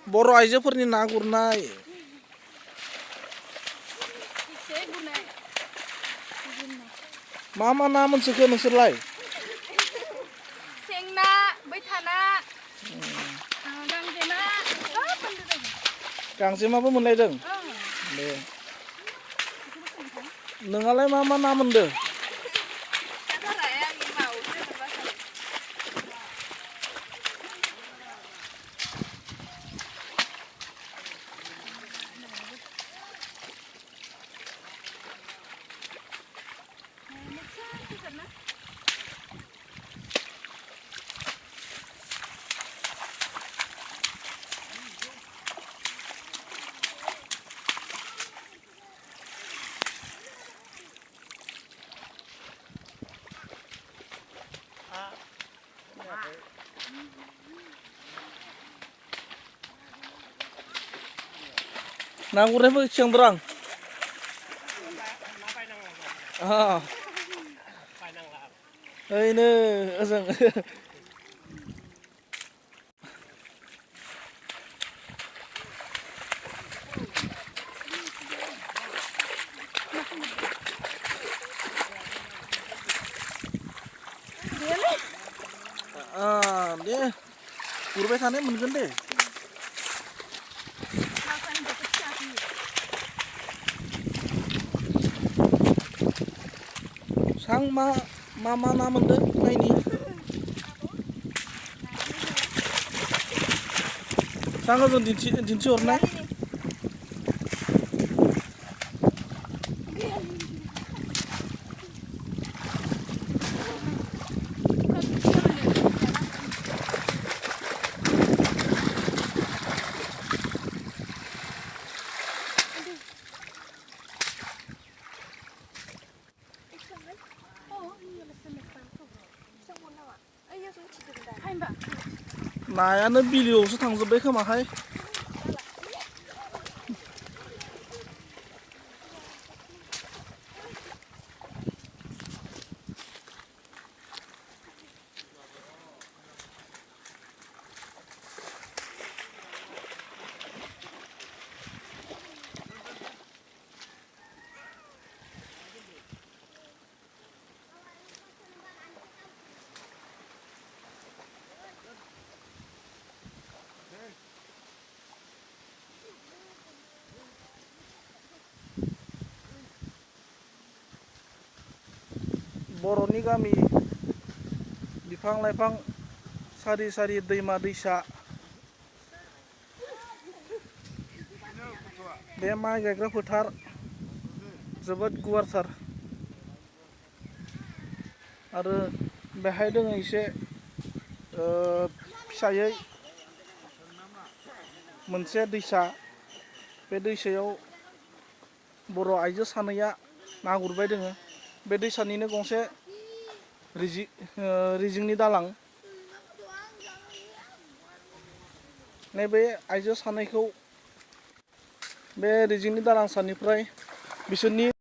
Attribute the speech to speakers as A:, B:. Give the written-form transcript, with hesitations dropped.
A: बर' आइजोफोरनि ना गुरनाय मा मा ना मोनसोखो नोंसोरलाय?
B: सेंना, बैथाना, गांजेमा सब मोनदों।
A: गांजेमाबो मोनलायदों? दे। नोंहालाय मा मा ना मोनदों? ना गुरनायबो सोंदों आं। ओइनो ओजों दे गुरबाय थानाय मोनगोन दे। सां मा ना मोनदों नायनि सां ओजों दिन्थिहरनाय नायानो बिलोआवसो थांजोब्बाय खोमाहाय। बर'नि गामि बिफां लाइफां सारि सारि दैमा दैसा बे माइ गायग्रा फोथार जोबोद गुवारथार आरो बेहाय दङ एसे फिसायै मोनसे दैसा बे दैसायाव बर' आइजो सानैया ना गुरबाय दोङो। बे दैसानिनो गंसे रिजिंनि दालां नैबे आइजो सानैखौ बे रिजिंनि दालां सानिफ्राय बिसोरनि